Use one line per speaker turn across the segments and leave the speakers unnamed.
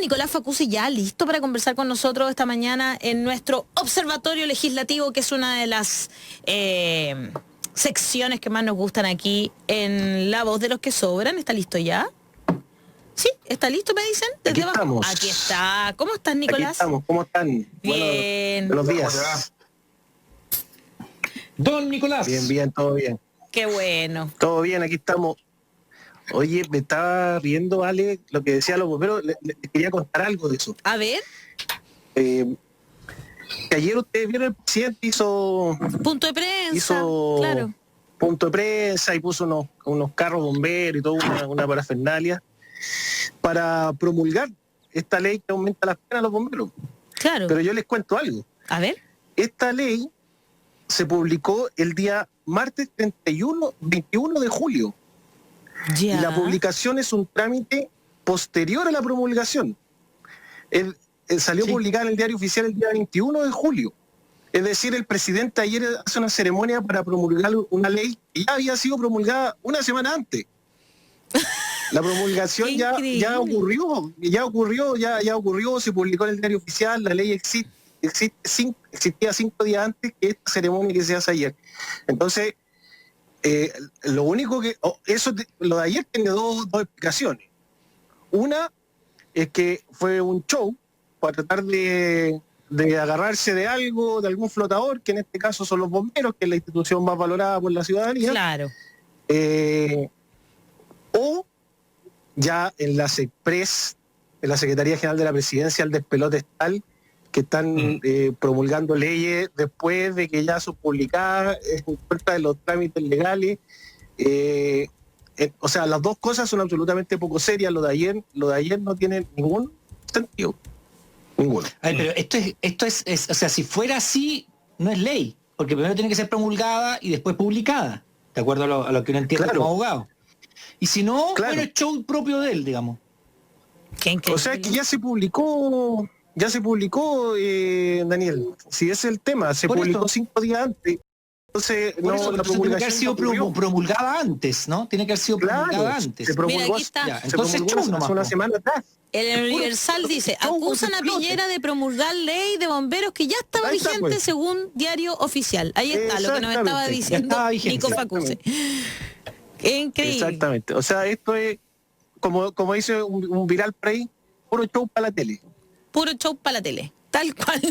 Nicolás Facuse ya listo para conversar con nosotros esta mañana en nuestro Observatorio Legislativo, que es una de las secciones que más nos gustan aquí en La Voz de los que Sobran. ¿Está listo ya? Sí, ¿está listo, me dicen?
Aquí estamos.
Aquí está. ¿Cómo estás, Nicolás?
Aquí estamos. ¿Cómo están?
Bien.
Buenos días.
Don Nicolás.
Bien, todo bien.
Qué bueno.
Todo bien, aquí estamos. Oye, me estaba riendo, Ale, lo que decía los bomberos. Le quería contar algo de eso.
A ver.
Que ayer ustedes vieron, el presidente hizo
Punto de prensa. Claro.
Punto de prensa y puso unos carros bomberos y toda una parafernalia para promulgar esta ley que aumenta las penas a los bomberos.
Claro.
Pero yo les cuento algo.
A ver.
Esta ley se publicó el día martes 21 de julio.
Ya.
Y la publicación es un trámite posterior a la promulgación. Salió publicada en el Diario Oficial el día 21 de julio. Es decir, el presidente ayer hace una ceremonia para promulgar una ley que ya había sido promulgada una semana antes. La promulgación ya ocurrió, se publicó en el Diario Oficial, la ley existía 5 días antes que esta ceremonia que se hace ayer. Entonces, lo único que... lo de ayer tiene dos explicaciones. Una es que fue un show para tratar de agarrarse de algo, de algún flotador, que en este caso son los bomberos, que es la institución más valorada por la ciudadanía.
Claro.
O ya en la SECPRES, en la Secretaría General de la Presidencia, el despelote es tal que están promulgando leyes después de que ya son publicadas en contra de los trámites legales. O sea, las dos cosas son absolutamente poco serias. Lo de ayer no tiene ningún sentido. Ninguno.
A ver, pero esto es, o sea, si fuera así, no es ley, porque primero tiene que ser promulgada y después publicada, de acuerdo a lo que uno entiende como abogado. Y si no, bueno, es show propio de él, digamos.
O sea, que ya se publicó, Daniel. Si ese es el tema, se publicó 5 días antes. Entonces, la
tiene que haber sido promulgada antes, ¿no? Tiene que haber sido promulgada antes.
Se promulgó,
mira, aquí está.
Ya, entonces
hace una semana atrás.
El Universal dice, acusan a Piñera de promulgar ley de bomberos que ya estaba vigente según Diario Oficial. Ahí está lo que nos estaba diciendo Nico Facuse. Increíble.
Exactamente. O sea, esto es, como dice un viral por ahí, puro show para la tele.
Puro show para la tele. Tal cual.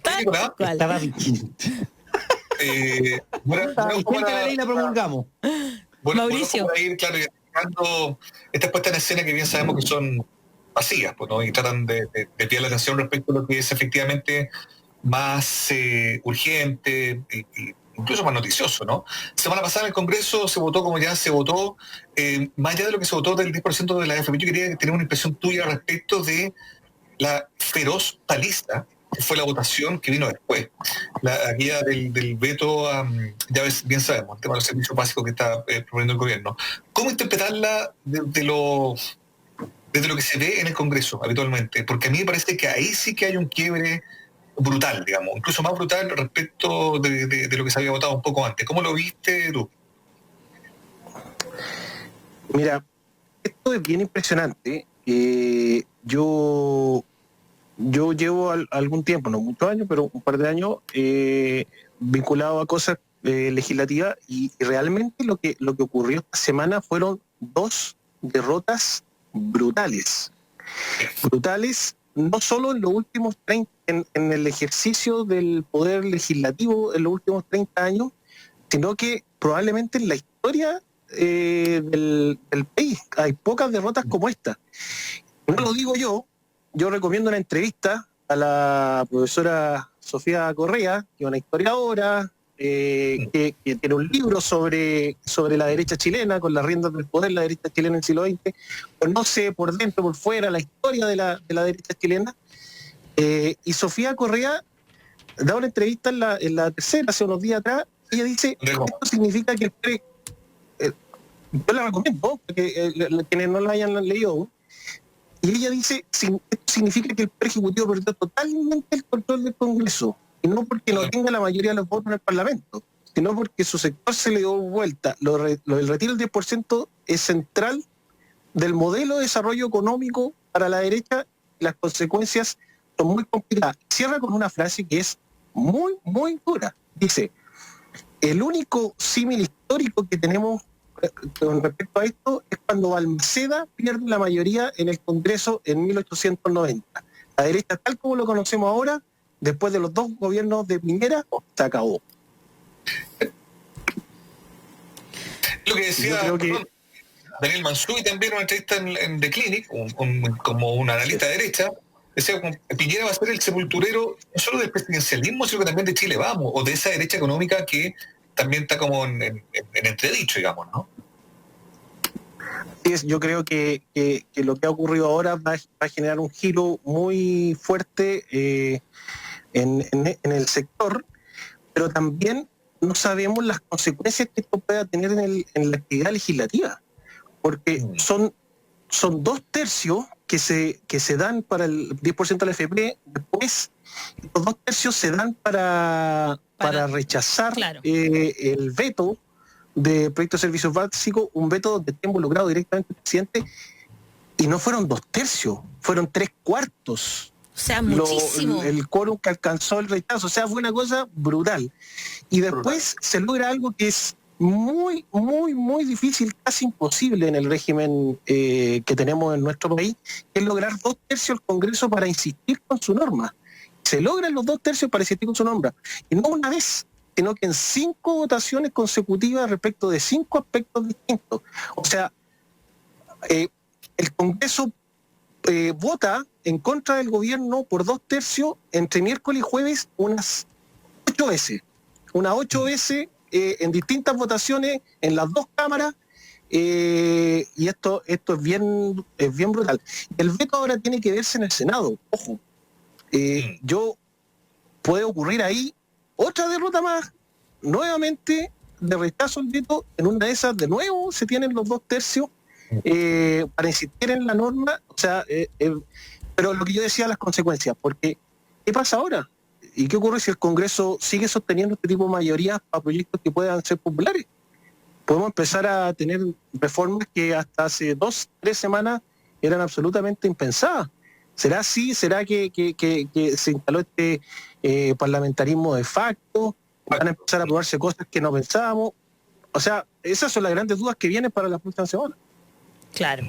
Tal cual.
Estaba vigente. La ley la promulgamos.
Mauricio.
Para ir, claro, estas puestas en escena que bien sabemos que son vacías, pues, ¿no? Y tratan de pillar la atención respecto a lo que es efectivamente más urgente y incluso más noticioso, ¿no? Semana pasada en el Congreso se votó como ya se votó, más allá de lo que se votó del 10% de la AFP. Yo quería tener una impresión tuya respecto de la feroz paliza que fue la votación que vino después. La guía del veto, ya bien sabemos, el tema de los servicios básicos que está proponiendo el gobierno. ¿Cómo interpretarla desde lo que se ve en el Congreso habitualmente? Porque a mí me parece que ahí sí que hay un quiebre brutal, digamos, incluso más brutal respecto de lo que se había votado un poco antes. ¿Cómo lo viste tú?
Mira, esto es bien impresionante. Yo llevo algún tiempo, no muchos años, pero un par de años vinculado a cosas legislativas y realmente lo que ocurrió esta semana fueron 2 derrotas brutales, no solo en los últimos 30, en el ejercicio del poder legislativo en los últimos 30 años, sino que probablemente en la historia del país hay pocas derrotas como esta. No lo digo yo recomiendo una entrevista a la profesora Sofía Correa, que es una historiadora, que tiene un libro sobre la derecha chilena, con las riendas del poder, la derecha chilena en el siglo XX, conoce por dentro, por fuera, la historia de la derecha chilena. Y Sofía Correa da una entrevista en la tercera, hace unos días atrás, y ella dice, esto significa que yo la recomiendo, porque quienes no la hayan leído, y ella dice, esto significa que el Poder Ejecutivo perdió totalmente el control del Congreso, y no porque no tenga la mayoría de los votos en el Parlamento, sino porque su sector se le dio vuelta. El retiro del 10% es central del modelo de desarrollo económico para la derecha las consecuencias son muy complicadas. Cierra con una frase que es muy, muy dura. Dice, el único símil histórico que tenemos con respecto a esto es cuando Balmaceda pierde la mayoría en el Congreso en 1890. La derecha, tal como lo conocemos ahora, después de los 2 gobiernos de Piñera, se acabó.
Lo que decía Daniel Mansuy también en una entrevista en The Clinic, como un analista de derecha, decía que Piñera va a ser el sepulturero no solo del presidencialismo, sino que también de Chile Vamos, o de esa derecha económica que también está como en entredicho, digamos, ¿no?
Yo creo que lo que ha ocurrido ahora va a generar un giro muy fuerte en el sector, pero también no sabemos las consecuencias que esto pueda tener en la actividad legislativa, porque son 2/3 que se dan para el 10% del FP, después los 2/3 se dan para rechazar el veto de proyecto de servicios básicos, un veto donde está involucrado directamente el presidente, y no fueron 2/3, fueron 3/4.
O sea, muchísimo.
El quórum que alcanzó el rechazo, o sea, fue una cosa brutal. Y después se logra algo que es muy, muy, muy difícil, casi imposible en el régimen que tenemos en nuestro país, que es lograr 2/3 del Congreso para insistir con su norma. Se logran los 2/3 para insistir con su norma. Y no una vez, sino que en 5 votaciones consecutivas respecto de 5 aspectos distintos. O sea, el Congreso vota en contra del gobierno por 2/3 entre miércoles y jueves unas 8 veces. Unas 8 veces en distintas votaciones en las 2 cámaras, y esto es bien brutal. El veto ahora tiene que verse en el Senado, ojo. Puede ocurrir ahí otra derrota más, nuevamente de rechazo al veto. En una de esas de nuevo se tienen los 2/3 para insistir en la norma. O sea, pero lo que yo decía, las consecuencias, porque ¿qué pasa ahora? ¿Y qué ocurre si el Congreso sigue sosteniendo este tipo de mayorías para proyectos que puedan ser populares? Podemos empezar a tener reformas que hasta hace 2-3 semanas eran absolutamente impensadas. ¿Será así? ¿Será que se instaló este parlamentarismo de facto? ¿Van a empezar a aprobarse cosas que no pensábamos? O sea, esas son las grandes dudas que vienen para las próximas semanas.
Claro.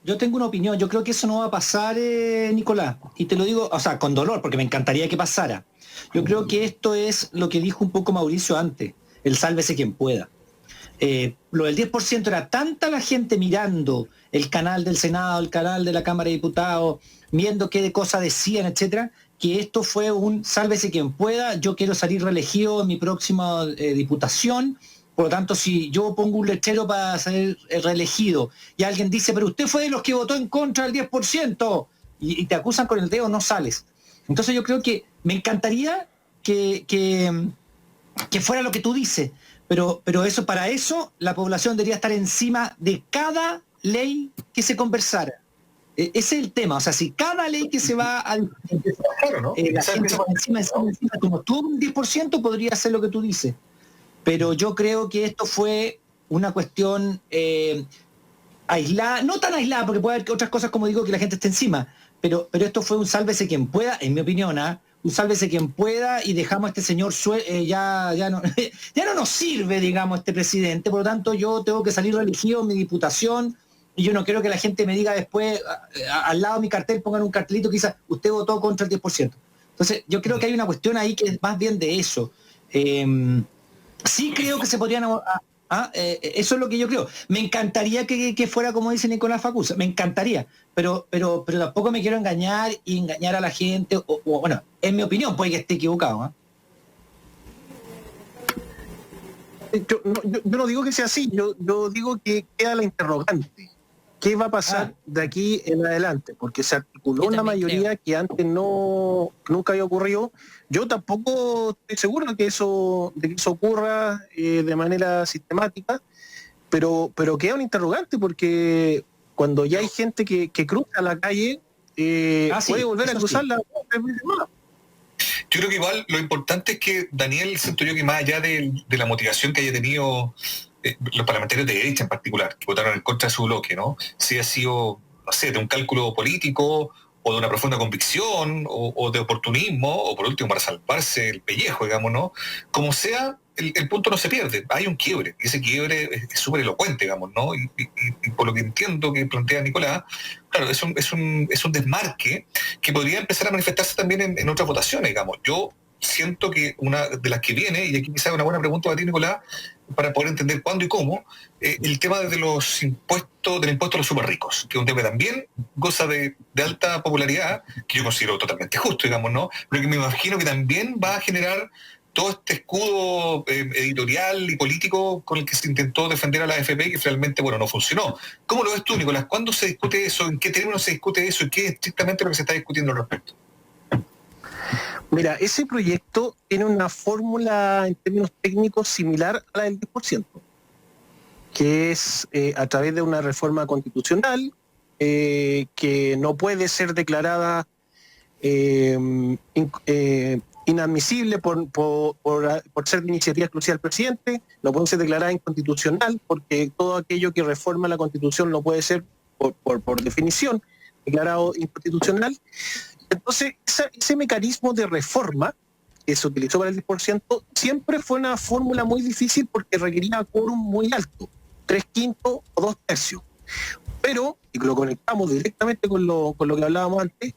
Yo tengo una opinión. Yo creo que eso no va a pasar, Nicolás. Y te lo digo, o sea, con dolor, porque me encantaría que pasara. Yo creo que esto es lo que dijo un poco Mauricio antes, el sálvese quien pueda. Lo del 10% era tanta la gente mirando el canal del Senado, el canal de la Cámara de Diputados, viendo qué de cosas decían, etcétera, que esto fue un sálvese quien pueda. Yo quiero salir reelegido en mi próxima diputación. Por lo tanto, si yo pongo un letrero para ser reelegido y alguien dice, pero usted fue de los que votó en contra del 10%, y te acusan con el dedo, no sales. Entonces yo creo que me encantaría que fuera lo que tú dices, pero para eso la población debería estar encima de cada ley que se conversara. Ese es el tema. O sea, si cada ley que se va a... la gente por encima, como tú un 10% podría hacer lo que tú dices. Pero yo creo que esto fue una cuestión aislada, no tan aislada, porque puede haber otras cosas, como digo, que la gente esté encima, pero esto fue un sálvese quien pueda, en mi opinión, un sálvese quien pueda, y dejamos a este señor, ya no nos sirve, digamos, este presidente. Por lo tanto, yo tengo que salir reelegido en mi diputación, y yo no quiero que la gente me diga después, al lado de mi cartel, pongan un cartelito que dice, usted votó contra el 10%. Entonces, yo creo que hay una cuestión ahí que es más bien de eso. Sí creo que se podrían... eso es lo que yo creo. Me encantaría que fuera como dice Nicolás Facusa, me encantaría, pero tampoco me quiero engañar y engañar a la gente, o bueno, en mi opinión, puede que esté equivocado.
Yo no digo que sea así, yo digo que queda la interrogante. ¿Qué va a pasar de aquí en adelante? Porque se articuló una mayoría que antes nunca había ocurrido. Yo tampoco estoy seguro de que eso ocurra de manera sistemática, pero queda un interrogante, porque cuando ya hay gente que cruza la calle, puede volver a cruzarla.
Yo creo que igual lo importante es que Daniel, siento yo que más allá de la motivación que haya tenido los parlamentarios de derecha en particular, que votaron en contra de su bloque, ¿no? Si ha sido, no sé, de un cálculo político o de una profunda convicción, o de oportunismo, o por último para salvarse el pellejo, digamos, ¿no? Como sea, el punto no se pierde, hay un quiebre, y ese quiebre es súper elocuente, digamos, ¿no? Y por lo que entiendo que plantea Nicolás, claro, es un desmarque que podría empezar a manifestarse también en otras votaciones, digamos. Yo siento que una de las que viene, y aquí quizás una buena pregunta para ti, Nicolás, para poder entender cuándo y cómo, el tema de los impuestos, del impuesto a los súper ricos, que es un tema que también goza de alta popularidad, que yo considero totalmente justo, digamos, ¿no? Pero que me imagino que también va a generar todo este escudo editorial y político con el que se intentó defender a la AFP, que finalmente, bueno, no funcionó. ¿Cómo lo ves tú, Nicolás? ¿Cuándo se discute eso? ¿En qué términos se discute eso? ¿Y qué es estrictamente lo que se está discutiendo al respecto?
Mira, ese proyecto tiene una fórmula en términos técnicos similar a la del 10%, que es a través de una reforma constitucional que no puede ser declarada inadmisible por ser de iniciativa exclusiva del presidente, no puede ser declarada inconstitucional, porque todo aquello que reforma la Constitución no puede ser, por definición, declarado inconstitucional. Entonces, ese mecanismo de reforma que se utilizó para el 10% siempre fue una fórmula muy difícil porque requería quórum muy alto, 3/5 o 2/3. Pero, y lo conectamos directamente con lo que hablábamos antes,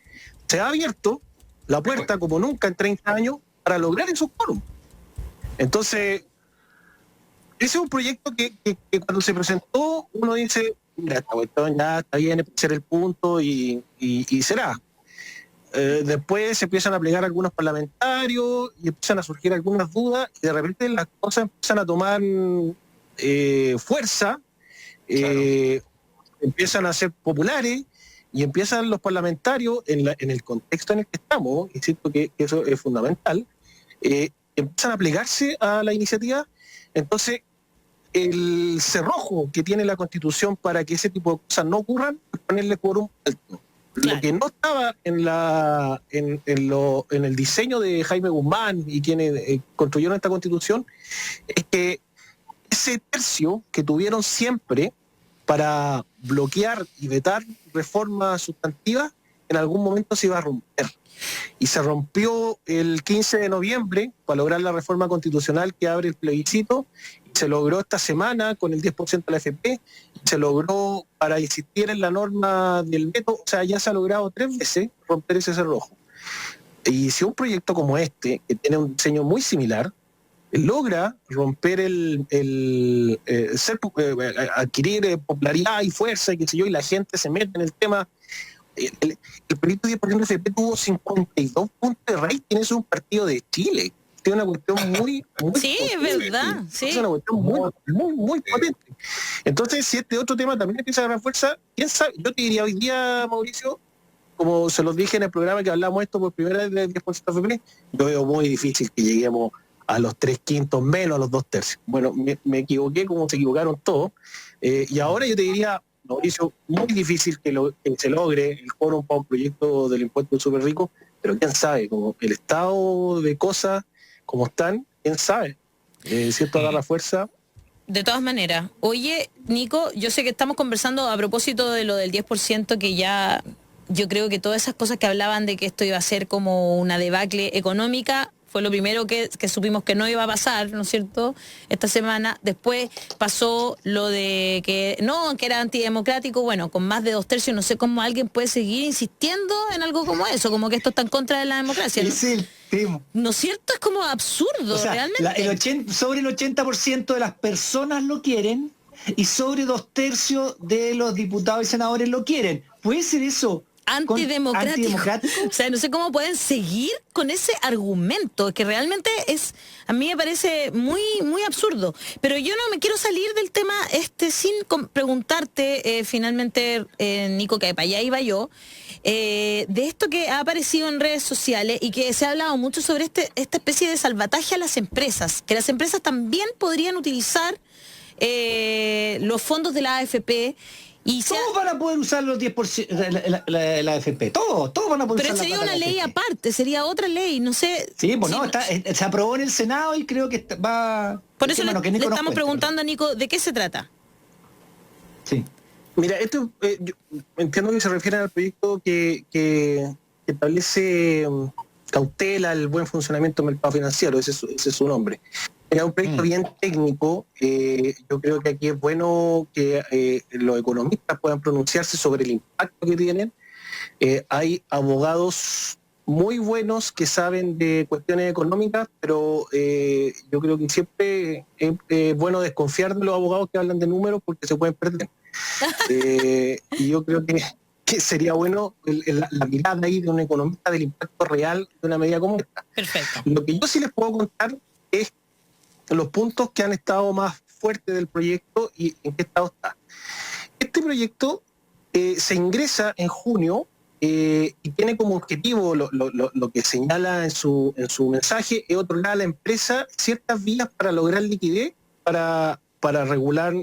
se ha abierto la puerta como nunca en 30 años para lograr esos quórum. Entonces, ese es un proyecto que cuando se presentó uno dice, mira, esta cuestión ya está bien, es ser el punto y será. Después se empiezan a plegar algunos parlamentarios y empiezan a surgir algunas dudas y de repente las cosas empiezan a tomar fuerza, empiezan a ser populares y empiezan los parlamentarios en el contexto en el que estamos, y siento que eso es fundamental, empiezan a plegarse a la iniciativa. Entonces el cerrojo que tiene la Constitución para que ese tipo de cosas no ocurran es ponerle quórum alto. Claro. Lo que no estaba en el diseño de Jaime Guzmán y quienes construyeron esta Constitución es que ese tercio que tuvieron siempre para bloquear y vetar reformas sustantivas en algún momento se iba a romper. Y se rompió el 15 de noviembre para lograr la reforma constitucional que abre el plebiscito. Se logró esta semana con el 10% de la AFP, se logró para insistir en la norma del veto, o sea, ya se ha logrado 3 veces romper ese cerrojo. Y si un proyecto como este, que tiene un diseño muy similar, logra romper adquirir popularidad y fuerza y qué sé yo, y la gente se mete en el tema. El proyecto 10% de AFP tuvo 52 puntos de rating, eso es un partido de Chile. Es una cuestión muy
sí, potente. Es verdad. Sí.
Es una cuestión muy potente. Entonces, si este otro tema también empieza a ganar fuerza, quién sabe. Yo te diría hoy día, Mauricio, como se los dije en el programa que hablamos esto por primera vez del 10% AFP, yo veo muy difícil que lleguemos a los 3/5 menos a los 2/3. Bueno, me equivoqué como se equivocaron todos. Y ahora yo te diría, Mauricio, muy difícil que se logre el quórum para un proyecto del impuesto súper rico, pero quién sabe, como el estado de cosas como están, quién sabe, ¿cierto? Agarra fuerza.
De todas maneras, oye, Nico, yo sé que estamos conversando a propósito de lo del 10%, que ya yo creo que todas esas cosas que hablaban de que esto iba a ser como una debacle económica, fue lo primero que supimos que no iba a pasar, ¿no es cierto?, esta semana. Después pasó lo de que era antidemocrático. Bueno, con más de 2/3, no sé cómo alguien puede seguir insistiendo en algo como eso, como que esto está en contra de la democracia, ¿no?
Es el tema.
¿No es cierto? Es como absurdo, o sea, realmente.
Sobre el 80% de las personas lo quieren y sobre 2/3 de los diputados y senadores lo quieren. ¿Puede ser eso
antidemocrático? O sea, no sé cómo pueden seguir con ese argumento, que realmente a mí me parece muy absurdo. Pero yo no me quiero salir del tema sin preguntarte finalmente, Nico, que para allá iba yo, de esto que ha aparecido en redes sociales y que se ha hablado mucho sobre esta especie de salvataje a las empresas, que las empresas también podrían utilizar los fondos de la AFP.
Todos van a poder usar los 10% de la AFP. Todos van a poder
usar. Pero sería una ley aparte, sería otra ley, no sé.
Sí, pues no, se aprobó en el Senado y creo que va.
Por eso le estamos preguntando a Nico de qué se trata.
Sí.
Mira, esto yo entiendo que se refiere al proyecto que establece cautela el buen funcionamiento del mercado financiero, ese es su nombre. Es un proyecto bien técnico. Yo creo que aquí es bueno que los economistas puedan pronunciarse sobre el impacto que tienen. Hay abogados muy buenos que saben de cuestiones económicas, pero yo creo que siempre es bueno desconfiar de los abogados que hablan de números porque se pueden perder. Y yo creo que sería bueno la mirada ahí de un economista del impacto real de una medida como esta.
Perfecto.
Lo que yo sí les puedo contar es los puntos que han estado más fuertes del proyecto y en qué estado está. Este proyecto se ingresa en junio y tiene como objetivo lo que señala en su mensaje, es otorgar a la empresa ciertas vías para lograr liquidez, para regular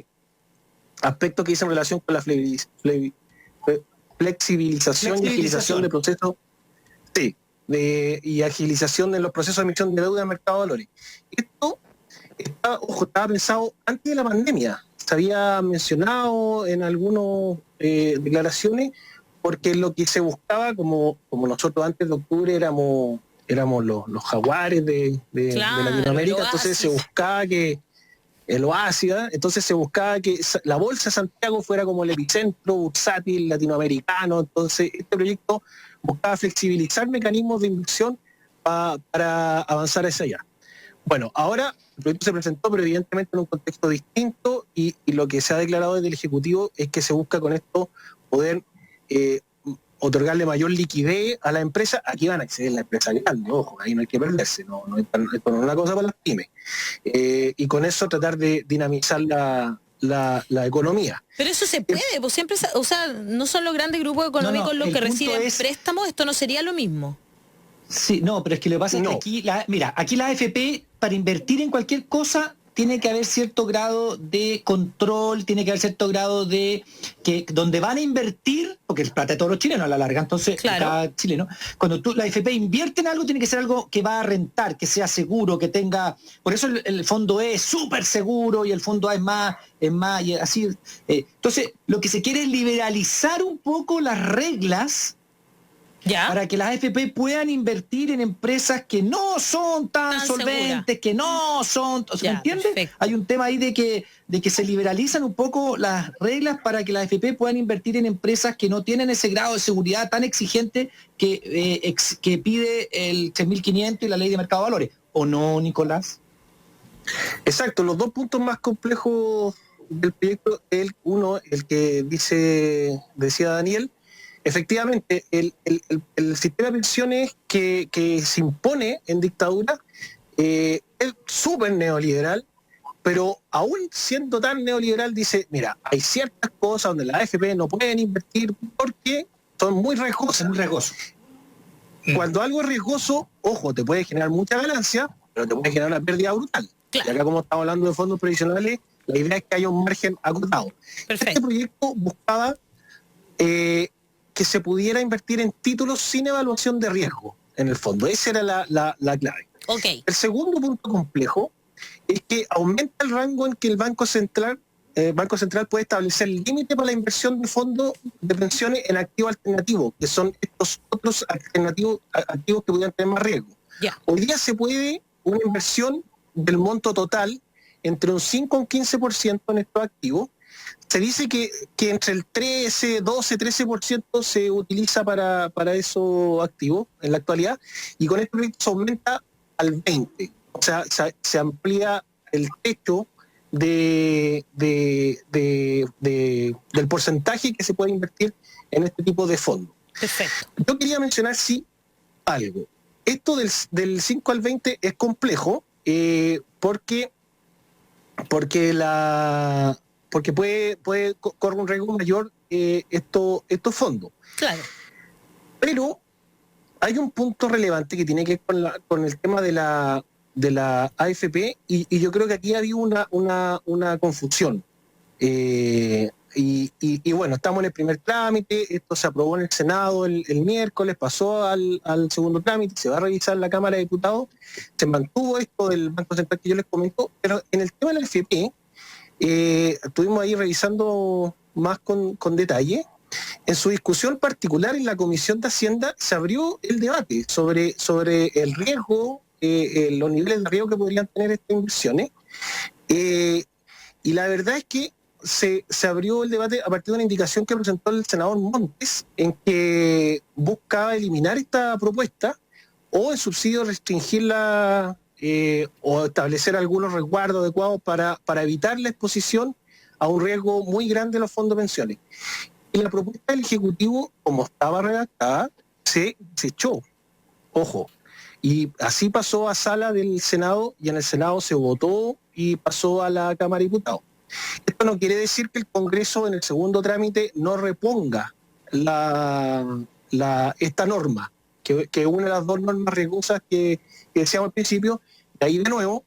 aspectos que dicen relación con la flexibilización y agilización de procesos, sí, y agilización de los procesos de emisión de deuda de mercado de valores. Esto estaba pensado antes de la pandemia, se había mencionado en algunas declaraciones, porque lo que se buscaba, como nosotros antes de octubre éramos los jaguares de Latinoamérica, entonces se buscaba que el oasis, entonces se buscaba que la Bolsa de Santiago fuera como el epicentro bursátil latinoamericano. Entonces este proyecto buscaba flexibilizar mecanismos de inversión para avanzar hacia allá. Bueno, ahora el proyecto se presentó, pero evidentemente en un contexto distinto, y lo que se ha declarado desde el Ejecutivo es que se busca con esto poder otorgarle mayor liquidez a la empresa. Aquí van a acceder la empresa grande, ojo, ahí no hay que perderse, no es una cosa para las pymes. Y con eso tratar de dinamizar la economía.
Pero eso se puede, pues siempre, o sea, no son los grandes grupos económicos los que reciben préstamos, esto no sería lo mismo.
Sí, no, pero es que lo que pasa es que aquí la AFP, para invertir en cualquier cosa, tiene que haber cierto grado de control, tiene que haber cierto grado de que donde van a invertir, porque es plata de todos los chilenos a la larga, entonces
claro,
cada chileno, cuando la AFP invierte en algo, tiene que ser algo que va a rentar, que sea seguro, que tenga, por eso el fondo E es súper seguro y el fondo A es más y así. Entonces, lo que se quiere es liberalizar un poco las reglas, ¿ya?, para que las AFP puedan invertir en empresas que no son tan solventes, segura, que no son... ¿Me entiendes? Perfecto. Hay un tema ahí de que se liberalizan un poco las reglas para que las AFP puedan invertir en empresas que no tienen ese grado de seguridad tan exigente que pide el 6.500 y la ley de mercado de valores. ¿O no, Nicolás?
Exacto, los dos puntos más complejos del proyecto, el que decía Daniel. Efectivamente, el sistema de pensiones que se impone en dictadura es súper neoliberal, pero aún siendo tan neoliberal dice, mira, hay ciertas cosas donde las AFP no pueden invertir porque son muy riesgosas.
Muy riesgoso.
Cuando algo es riesgoso, ojo, te puede generar mucha ganancia, pero te puede generar una pérdida brutal. Claro. Y acá, como estamos hablando de fondos previsionales, la idea es que haya un margen acotado. Perfecto. Este proyecto buscaba que se pudiera invertir en títulos sin evaluación de riesgo, en el fondo. Esa era la clave.
Okay.
El segundo punto complejo es que aumenta el rango en que el Banco Central puede establecer límite para la inversión de fondos de pensiones en activos alternativos, que son estos otros activos que pudieran tener más riesgo. Yeah. Hoy día se puede una inversión del monto total entre un 5 y un 15% en estos activos. Se dice que entre el 13, 12, 13% se utiliza para esos activos en la actualidad, y con este proyecto se aumenta al 20%. O sea, se amplía el techo del porcentaje que se puede invertir en este tipo de fondos.
Perfecto.
Yo quería mencionar, sí, algo. Esto del 5 al 20 es complejo porque corre un riesgo mayor estos fondos. Claro. Pero hay un punto relevante que tiene que ver con el tema de la AFP, y yo creo que aquí había una confusión. Y bueno, estamos en el primer trámite, esto se aprobó en el Senado el miércoles, pasó al segundo trámite, se va a revisar en la Cámara de Diputados, se mantuvo esto del Banco Central que yo les comento, pero en el tema de la AFP, estuvimos ahí revisando con detalle. En su discusión particular en la Comisión de Hacienda se abrió el debate sobre el riesgo, los niveles de riesgo que podrían tener estas inversiones. Y la verdad es que se abrió el debate a partir de una indicación que presentó el senador Montes, en que buscaba eliminar esta propuesta o en subsidio restringirla o establecer algunos resguardos adecuados para evitar la exposición a un riesgo muy grande de los fondos de pensiones. Y la propuesta del Ejecutivo, como estaba redactada, se echó. Ojo. Y así pasó a sala del Senado, y en el Senado se votó y pasó a la Cámara de Diputados. Esto no quiere decir que el Congreso en el segundo trámite no reponga esta norma, que es una de las dos normas riesgosas que decíamos al principio. Y ahí de nuevo,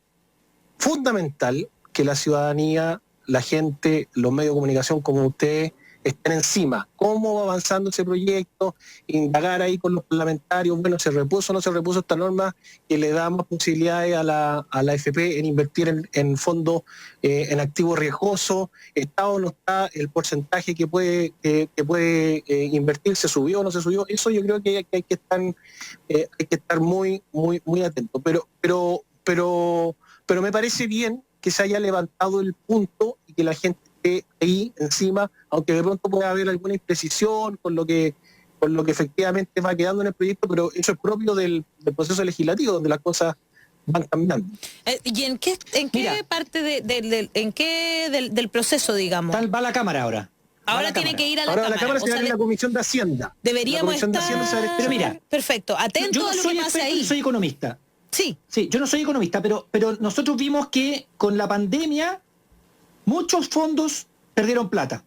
fundamental que la ciudadanía, la gente, los medios de comunicación como ustedes, estén encima. ¿Cómo va avanzando ese proyecto? Indagar ahí con los parlamentarios, bueno, ¿se repuso o no se repuso esta norma que le da más posibilidades a la AFP en invertir en fondos, en activos riesgosos? ¿Está o no está el porcentaje que puede invertir? ¿Se subió o no se subió? Eso yo creo que hay que estar muy, muy, muy atento. Pero me parece bien que se haya levantado el punto y que la gente ahí encima, aunque de pronto pueda haber alguna imprecisión con lo que efectivamente va quedando en el proyecto, pero eso es propio del proceso legislativo, donde las cosas van cambiando.
¿Y en qué parte del proceso, digamos?
Va la Cámara ahora.
Ahora tiene que ir a la Cámara.
La Cámara se va a ir a la Comisión de Hacienda.
Deberíamos estar...
Pero mira,
perfecto, atento a lo que pasa ahí.
Yo soy economista.
Sí,
yo no soy economista, pero nosotros vimos que con la pandemia muchos fondos perdieron plata.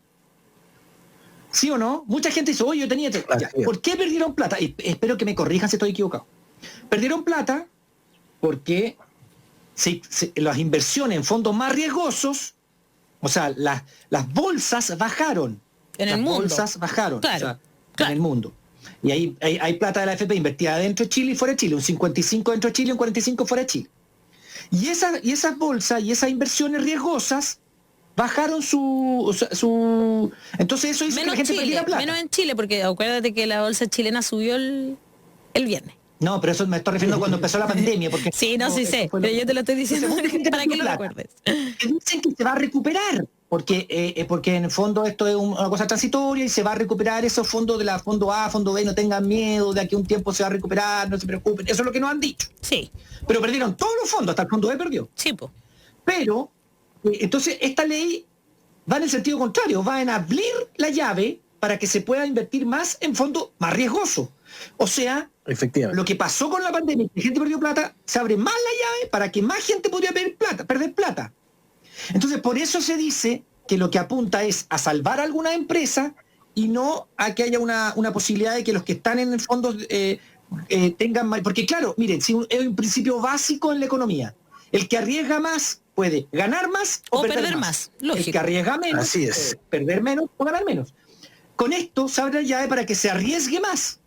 ¿Sí o no? Mucha gente dice, oye, yo tenía... ¿Por qué perdieron plata? Y espero que me corrijan si estoy equivocado. Perdieron plata porque las inversiones en fondos más riesgosos, o sea, las bolsas bajaron.
En el mundo.
Las bolsas bajaron.
Claro.
En el mundo. Y ahí hay plata de la AFP invertida dentro de Chile y fuera de Chile. Un 55 dentro de Chile y un 45 fuera de Chile. Y esas bolsas y esas inversiones riesgosas bajaron su... Entonces eso hizo que la gente perdiera plata.
Menos en Chile, porque acuérdate que la bolsa chilena subió el viernes.
No, pero eso me estoy refiriendo cuando empezó la pandemia. Porque
sí, sí sé, pero yo te lo estoy diciendo para que lo recuerdes.
Dicen que se va a recuperar, porque en el fondo esto es una cosa transitoria y se va a recuperar esos fondos de la fondo A, fondo B, no tengan miedo, de aquí a un tiempo se va a recuperar, no se preocupen. Eso es lo que nos han dicho.
Sí.
Pero perdieron todos los fondos, hasta el fondo B perdió.
Sí, pues.
Pero... entonces, esta ley va en el sentido contrario, va en abrir la llave para que se pueda invertir más en fondos más riesgosos. O sea, lo que pasó con la pandemia, que la gente perdió plata, se abre más la llave para que más gente podría perder plata. Entonces, por eso se dice que lo que apunta es a salvar a alguna empresa y no a que haya una posibilidad de que los que están en el fondo tengan más... Porque claro, miren, si es un principio básico en la economía. El que arriesga más puede ganar más o perder más.
Lógico.
El que arriesga menos
así es,
puede perder menos o ganar menos. Con esto se abre la llave para que se arriesgue más.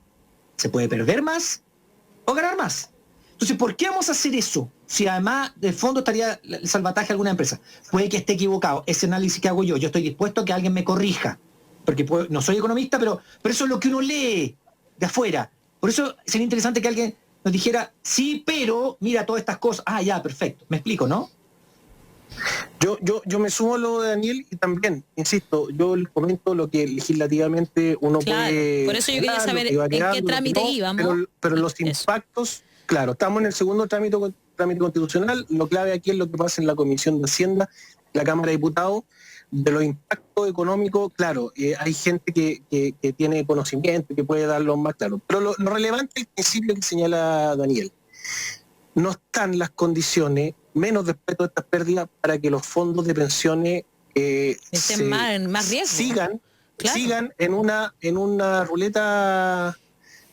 Se puede perder más o ganar más. Entonces, ¿por qué vamos a hacer eso? Si además del fondo estaría el salvataje de alguna empresa. Puede que esté equivocado. Ese análisis que hago yo estoy dispuesto a que alguien me corrija. Porque no soy economista, pero eso es lo que uno lee de afuera. Por eso sería interesante que alguien nos dijera, sí, pero mira todas estas cosas. Ah, ya, perfecto. Me explico, ¿no?
Yo me sumo a lo de Daniel y también, insisto, yo les comento lo que legislativamente uno puede...
Por eso yo quería saber en qué trámite íbamos.
Pero los impactos, claro, estamos en el segundo trámite constitucional, lo clave aquí es lo que pasa en la Comisión de Hacienda, la Cámara de Diputados, de los impactos económicos, claro, hay gente que tiene conocimiento, que puede darlo más claro, pero lo relevante es el principio que señala Daniel. No están las condiciones, menos respecto a estas pérdidas, para que los fondos de pensiones
más riesgo.
sigan en una ruleta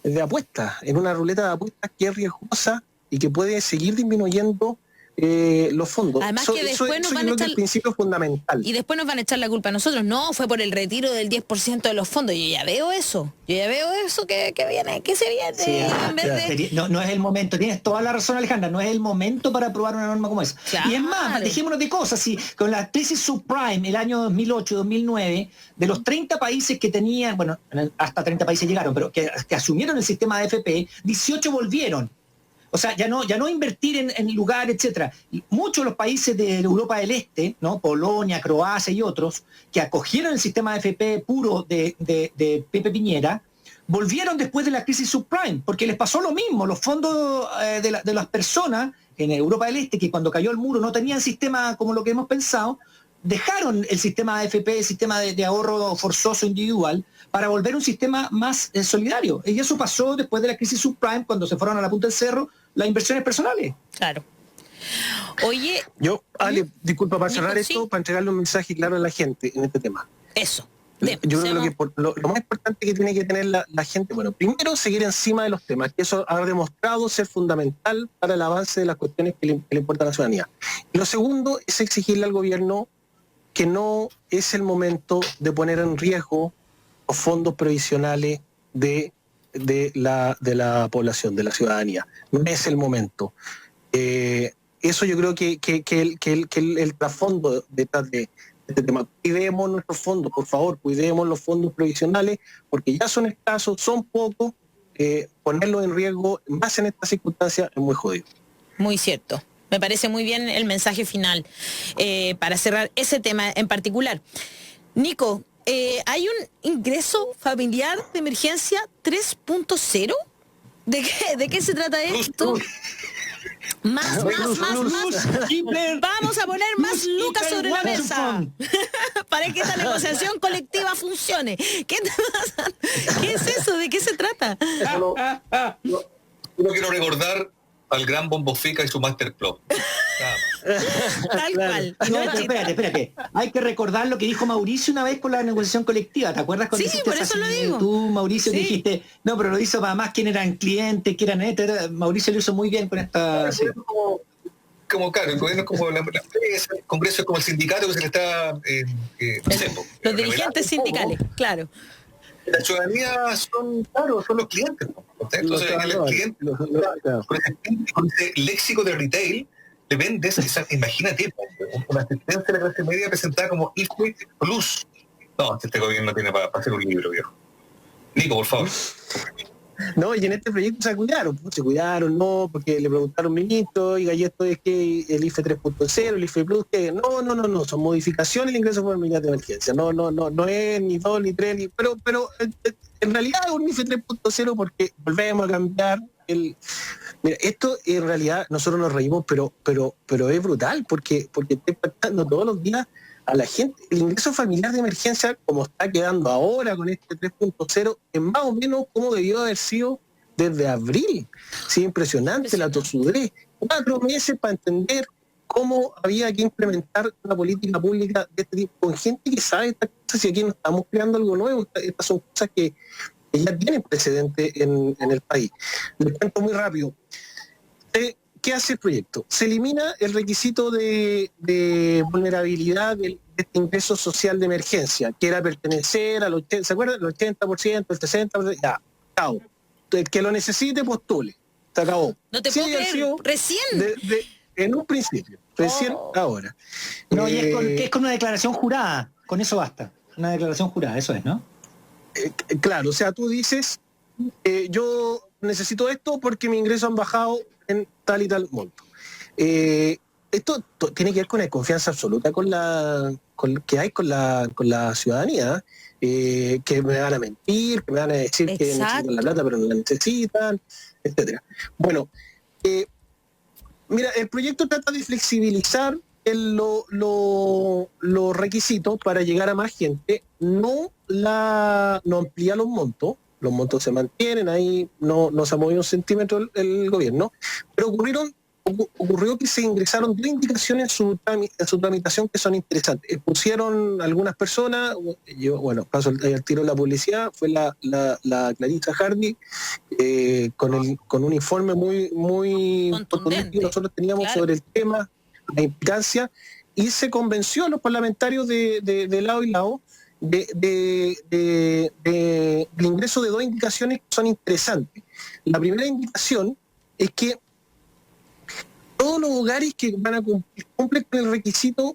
de apuestas, que es riesgosa y que puede seguir disminuyendo los fondos.
Además que después nos van a echar
el principio fundamental.
Y después nos van a echar la culpa a nosotros. No, fue por el retiro del 10% de los fondos. Yo ya veo eso que viene, que se viene.
Sí, no es el momento. Tienes toda la razón, Alejandra. No es el momento para aprobar una norma como esa. Claro. Y es más, dejémonos de cosas. Si con la crisis subprime, el año 2008-2009, de los 30 países que tenían, bueno, hasta 30 países llegaron, pero que asumieron el sistema de AFP, 18 volvieron. O sea, ya no invertir en lugar, etcétera. Y muchos de los países de Europa del Este, ¿no? Polonia, Croacia y otros, que acogieron el sistema de AFP puro de Pepe Piñera, volvieron después de la crisis subprime, porque les pasó lo mismo. Los fondos de las personas en Europa del Este, que cuando cayó el muro no tenían sistema como lo que hemos pensado, dejaron el sistema de AFP, el sistema de ahorro forzoso individual, para volver a un sistema más solidario. Y eso pasó después de la crisis subprime, cuando se fueron a la punta del cerro las inversiones personales.
Claro. Oye...
Ale, disculpa, para cerrar esto, para entregarle un mensaje claro a la gente en este tema.
Eso.
Yo creo que lo más importante que tiene que tener la gente, bueno, primero seguir encima de los temas, que eso ha demostrado ser fundamental para el avance de las cuestiones que le importan a la ciudadanía. Y lo segundo es exigirle al gobierno que no es el momento de poner en riesgo los fondos previsionales de la población, de la ciudadanía. No es el momento. Eso yo creo que el trasfondo detrás de este tema. Cuidemos nuestros fondos, por favor, cuidemos los fondos previsionales, porque ya son escasos, son pocos. Ponerlos en riesgo, más en estas circunstancias, es muy jodido.
Muy cierto. Me parece muy bien el mensaje final para cerrar ese tema en particular. Nico, ¿hay un ingreso familiar de emergencia 3.0? ¿De qué se trata esto? Más. Vamos a poner más lucas sobre la mesa para que esta negociación colectiva funcione. ¿Qué es eso? ¿De qué se trata?
Yo quiero recordar al gran Bombo Fica y su Master Club.
Tal cual.
No, espérate. Hay que recordar lo que dijo Mauricio una vez con la negociación colectiva. ¿Te acuerdas cuando
hiciste por eso lo digo?
Tú, Mauricio, dijiste, no, pero lo hizo para más quién eran clientes, quién eran etcétera. Mauricio lo hizo muy bien con esta...
Como claro, el gobierno es como la empresa, el Congreso es como el sindicato que se le está...
los dirigentes sindicales, claro.
La ciudadanía son los clientes, ¿no? Entonces, el cliente, con ese léxico de retail, le vendes, imagínate, una asistencia de la clase media presentada como IFE Plus. No, este gobierno tiene para hacer un libro, viejo. Nico, por favor.
No, y en este proyecto se cuidaron, no, porque le preguntaron ministro, y esto es que el IFE 3.0, el IFE Plus, que no, son modificaciones del ingreso familiar de emergencia, no es ni 2 ni 3, pero en realidad es un IFE 3.0 porque volvemos a cambiar Mira, esto en realidad nosotros nos reímos, pero es brutal, porque está impactando todos los días a la gente. El ingreso familiar de emergencia, como está quedando ahora con este 3.0, es más o menos como debió haber sido desde abril. Sí, impresionante la tosudez. 4 meses para entender cómo había que implementar una política pública de este tipo, con gente que sabe estas cosas, y aquí no estamos creando algo nuevo. Estas son cosas que ya tienen precedente en el país. Les cuento muy rápido. ¿Qué hace el proyecto? Se elimina el requisito de vulnerabilidad de este ingreso social de emergencia, que era pertenecer al 80%, ¿se acuerdan? El 80%, el 60%, ya, chao. El que lo necesite, postule. Se acabó.
No te puedo creer, recién.
En un principio, recién ahora.
No, y es con una declaración jurada, con eso basta. Una declaración jurada, eso es, ¿no?
Claro, o sea, tú dices, yo necesito esto porque mis ingresos han bajado en tal y tal monto. Esto tiene que ver con la confianza absoluta que hay con la ciudadanía, que me van a mentir, que me van a decir que necesitan la plata pero no la necesitan, etcétera. Bueno, mira, el proyecto trata de flexibilizar los requisitos para llegar a más gente, no amplía los montos se mantienen ahí, no se ha movido un centímetro el gobierno, pero ocurrieron ocurrió que se ingresaron 2 indicaciones en su tramitación que son interesantes. Pusieron algunas personas, paso al tiro de la publicidad, fue la Clarissa Hardy, con un informe muy contundente que nosotros teníamos sobre el tema, la implicancia, y se convenció a los parlamentarios de lado y lado del ingreso de 2 indicaciones que son interesantes. La primera indicación es que todos los hogares que van a cumplen con los requisitos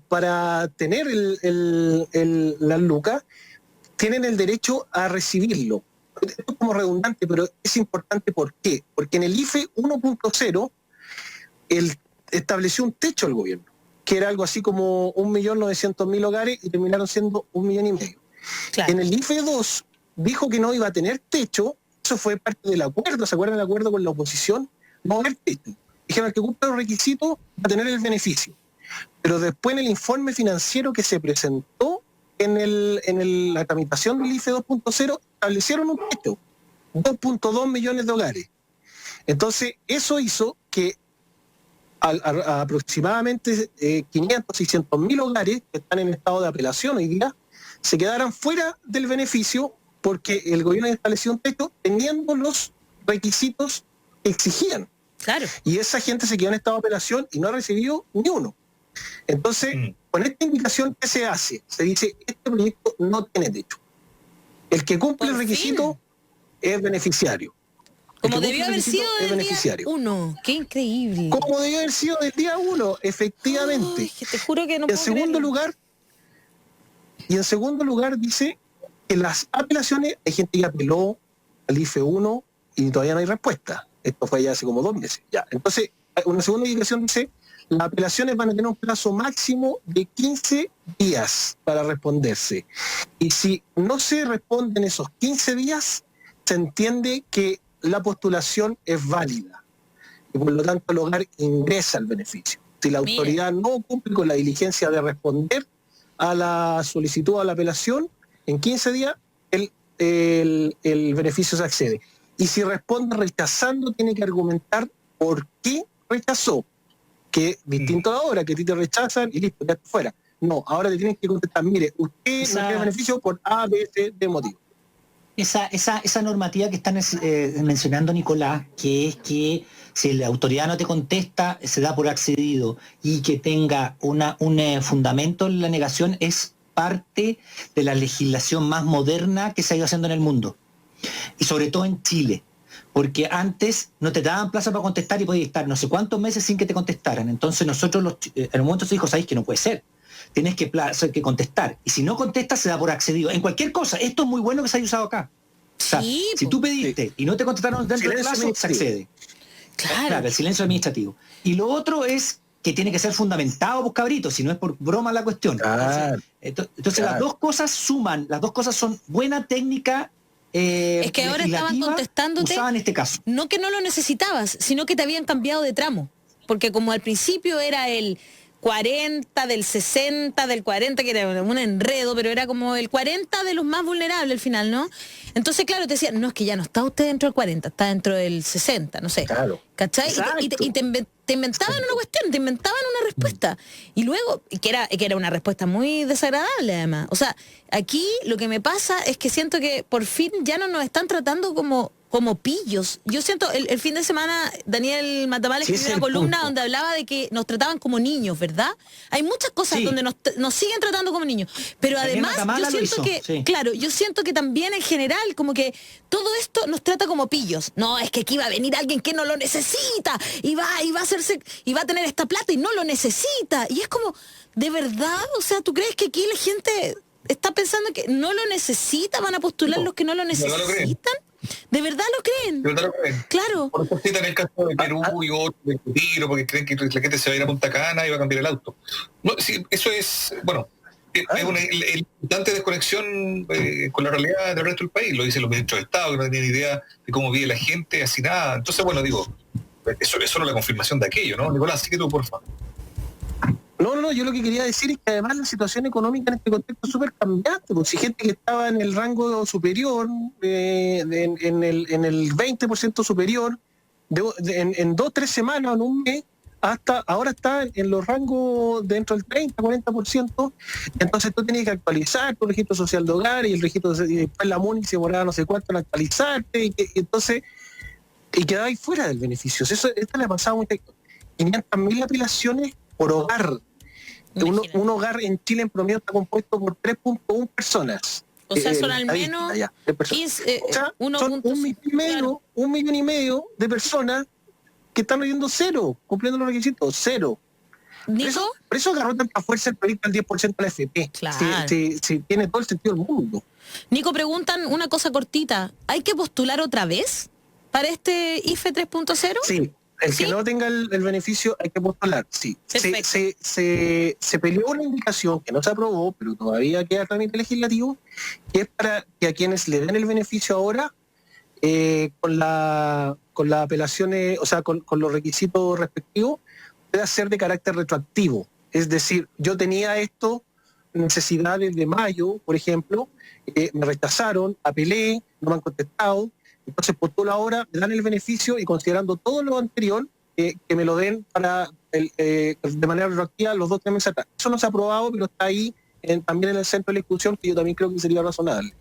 para tener las lucas, tienen el derecho a recibirlo. Esto es como redundante, pero es importante. ¿Por qué? Porque en el IFE 1.0 estableció un techo al gobierno, que era algo así como 1.900.000 hogares y terminaron siendo 1,5 millones. Claro. En el IFE 2 dijo que no iba a tener techo. Eso fue parte del acuerdo, ¿se acuerdan del acuerdo con la oposición? No va a haber techo. Dijeron que cumple los requisitos va a tener el beneficio. Pero después en el informe financiero que se presentó en la tramitación del IFE 2.0 establecieron un techo, 2.2 millones de hogares. Entonces eso hizo que a aproximadamente 500, 600.000 hogares que están en estado de apelación hoy día se quedaran fuera del beneficio porque el gobierno estableció un techo teniendo los requisitos que exigían.
Claro.
Y esa gente se quedó en estado de operación y no ha recibido ni uno. Entonces, con esta indicación, ¿qué se hace? Se dice, este proyecto no tiene techo. El que cumple el requisito es beneficiario.
Como debió haber sido del día 1. ¡Qué increíble!
Como debió haber sido del día 1, efectivamente.
Ay, te juro que no
puedo creerlo. Y en segundo lugar dice que las apelaciones, hay gente que apeló al IFE 1 y todavía no hay respuesta. Esto fue ya hace como 2 meses. Ya. Entonces, una segunda indicación dice, las apelaciones van a tener un plazo máximo de 15 días para responderse. Y si no se responden esos 15 días, se entiende que la postulación es válida. Y por lo tanto el hogar ingresa al beneficio. Si la autoridad no cumple con la diligencia de responder a la solicitud o a la apelación, en 15 días el beneficio se accede. Y si responde rechazando, tiene que argumentar por qué rechazó. Que distinto a ahora, que a ti te rechazan y listo, ya está fuera. No, ahora te tienes que contestar, mire, usted no tiene beneficio por A, B, C, de motivo.
Esa normativa que están mencionando, Nicolás, que es que si la autoridad no te contesta, se da por accedido y que tenga un fundamento en la negación, es parte de la legislación más moderna que se ha ido haciendo en el mundo. Y sobre todo en Chile. Porque antes no te daban plazo para contestar y podías estar no sé cuántos meses sin que te contestaran. Entonces nosotros en el momento se dijo, ¿sabéis que no puede ser? Tienes que contestar. Y si no contestas, se da por accedido. En cualquier cosa. Esto es muy bueno que se haya usado acá. O sea, sí, si tú pediste y no te contestaron dentro del plazo, se accede. Claro, el silencio administrativo. Y lo otro es que tiene que ser fundamentado, pues cabritos, si no es por broma la cuestión. Entonces las dos cosas suman, las dos cosas son buena técnica.
Es que ahora estaban contestándote,
en este caso.
No que no lo necesitabas, sino que te habían cambiado de tramo. Porque como al principio era el 40, del 60, del 40, que era un enredo, pero era como el 40 de los más vulnerables al final, ¿no? Entonces, claro, te decían, no, es que ya no está usted dentro del 40, está dentro del 60, no sé.
Claro.
¿Cachai? Y te inventaban una cuestión, te inventaban una respuesta. Y luego, que era una respuesta muy desagradable además. O sea, aquí lo que me pasa es que siento que por fin ya no nos están tratando como pillos. Yo siento, el fin de semana Daniel Matamala escribió una columna donde hablaba de que nos trataban como niños, ¿verdad? Hay muchas cosas donde nos siguen tratando como niños. Pero Daniel además yo siento que también en general como que todo esto nos trata como pillos. No, es que aquí va a venir alguien que no lo necesita y va a tener esta plata y no lo necesita. Y es como, ¿de verdad? O sea, ¿tú crees que aquí la gente está pensando que no lo necesita? ¿Van a postular los que no lo necesitan? ¿De verdad lo creen?
¿De verdad lo creen?
Claro.
Por eso citan el caso de Perú y otro de Tiro, porque creen que la gente se va a ir a Punta Cana y va a cambiar el auto. No, sí, eso es, bueno, es una importante desconexión con la realidad del resto del país. Lo dicen los ministros de Estado, que no tienen idea de cómo vive la gente, así nada. Entonces, bueno, digo, eso es solo la confirmación de aquello, ¿no? Nicolás, sigue tú, por favor.
No, yo lo que quería decir es que además la situación económica en este contexto es súper cambiante, porque si gente que estaba en el rango superior, en el 20% superior, en 2 o 3 semanas, en un mes, hasta ahora está en los rangos dentro del 30-40%, entonces tú tienes que actualizar tu registro social de hogar y el registro y después la MUNI se demoraba no sé cuánto en actualizarte y entonces quedabais fuera del beneficio. Esto le ha pasado a 500.000 apelaciones por hogar. Un hogar en Chile en promedio está compuesto por 3.1 personas.
O sea, son al menos 15,
o sea, son 1,5 millones de personas que están leyendo cero, cumpliendo los requisitos, cero.
¿Nico?
Por eso agarró tanta fuerza el proyecto del 10% de la FP.
Claro.
Si tiene todo el sentido del mundo.
Nico, preguntan una cosa cortita. ¿Hay que postular otra vez para este IFE 3.0?
Sí. El que no tenga el beneficio hay que postular, sí. Se peleó una indicación que no se aprobó, pero todavía queda trámite legislativo, que es para que a quienes le den el beneficio ahora, con las apelaciones, o sea, con los requisitos respectivos, pueda ser de carácter retroactivo. Es decir, yo tenía esto, necesidades de mayo, por ejemplo, me rechazaron, apelé, no me han contestado, entonces postulo ahora, me dan el beneficio y considerando todo lo anterior, que me lo den para de manera retroactiva los 2 o 3 meses atrás. Eso no se ha aprobado, pero está ahí también en el centro de la discusión, que yo también creo que sería razonable.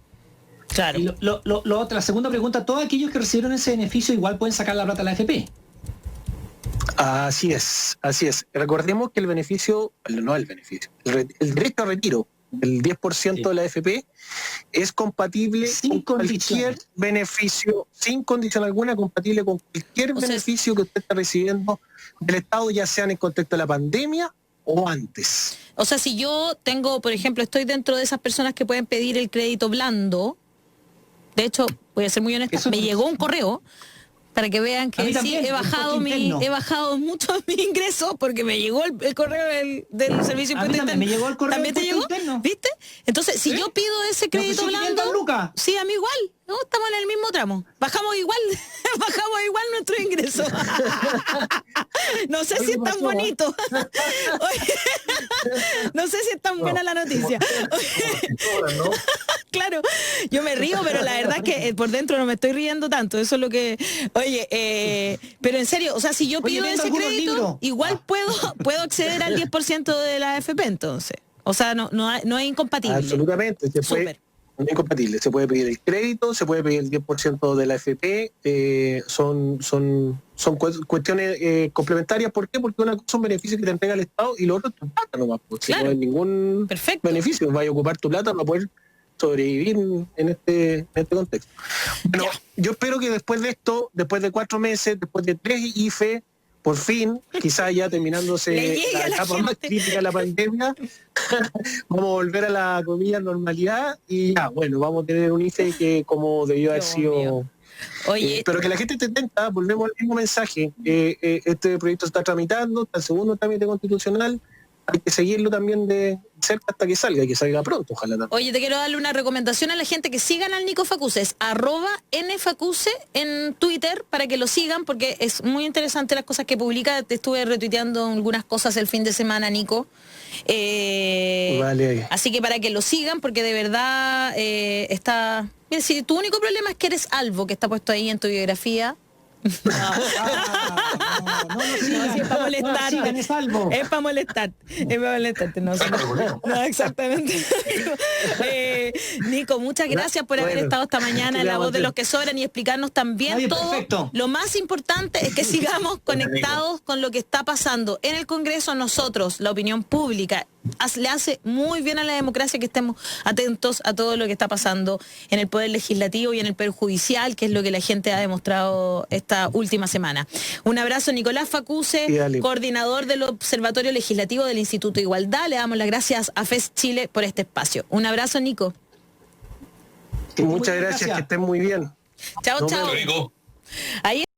Claro.
Y la segunda pregunta, ¿todos aquellos que recibieron ese beneficio igual pueden sacar la plata a la AFP?
Así es. Recordemos que el beneficio, el derecho a retiro del 10% de la AFP es compatible con cualquier beneficio, sin condición alguna, compatible con cualquier beneficio que usted está recibiendo del Estado, ya sea en el contexto de la pandemia o antes.
O sea, si yo tengo, por ejemplo, estoy dentro de esas personas que pueden pedir el crédito blando, de hecho, voy a ser muy honesta, me llegó un correo para que vean que sí, he bajado mucho mis ingresos porque me llegó el correo del servicio impuesto interno.
Me llegó el correo.
¿También te llegó?
Interno.
¿Viste? Entonces, si yo pido ese crédito blando, sí, a mí igual. No, estamos en el mismo tramo. Bajamos igual nuestro ingreso. No sé si es tan bonito. No sé si es tan buena la noticia. Claro, yo me río, pero la verdad es que por dentro no me estoy riendo tanto. Eso es lo que... Oye, pero en serio, o sea, si yo pido ese crédito, igual puedo acceder al 10% de la AFP entonces. O sea, no es incompatible.
Absolutamente, no es incompatible. Se puede pedir el crédito, se puede pedir el 10% de la AFP, son cuestiones complementarias. ¿Por qué? Porque una cosa es un beneficio que te entrega el Estado y lo otro es tu plata nomás. Porque claro, no hay ningún beneficio, vas a ocupar tu plata para poder sobrevivir en este contexto. Bueno, yo espero que después de esto, después de 4 meses, después de 3 IFE, por fin, quizás ya terminándose la etapa más crítica de la pandemia, vamos a volver a la comida normalidad y ya, bueno, vamos a tener un IFE que como debió haber sido...
Oye,
pero que la gente esté atenta, volvemos al mismo mensaje. Este proyecto se está tramitando, está el segundo trámite constitucional, hay que seguirlo también de cerca hasta que salga pronto, ojalá también.
Oye, te quiero darle una recomendación a la gente que sigan al Nico Facuse, es @nfacuse en Twitter para que lo sigan porque es muy interesante las cosas que publica. Te estuve retuiteando algunas cosas el fin de semana, Nico.
Vale.
Así que para que lo sigan porque de verdad está... Mira, si tu único problema es que eres albo, que está puesto ahí en tu biografía. No, si es para molestar, es para molestarte, no, exactamente. Nico, muchas gracias por haber estado esta mañana en La Voz de los que Sobran y explicarnos también todo.
Perfecto.
Lo más importante es que sigamos conectados con lo que está pasando en el Congreso. Nosotros, la opinión pública, le hace muy bien a la democracia que estemos atentos a todo lo que está pasando en el Poder Legislativo y en el Poder Judicial, que es lo que la gente ha demostrado esta última semana. Un abrazo, Nicolás Facuse, coordinador del Observatorio Legislativo del Instituto de Igualdad. Le damos las gracias a FES Chile por este espacio. Un abrazo, Nico.
Muchas gracias, que estén muy bien.
Chao, chao. Ahí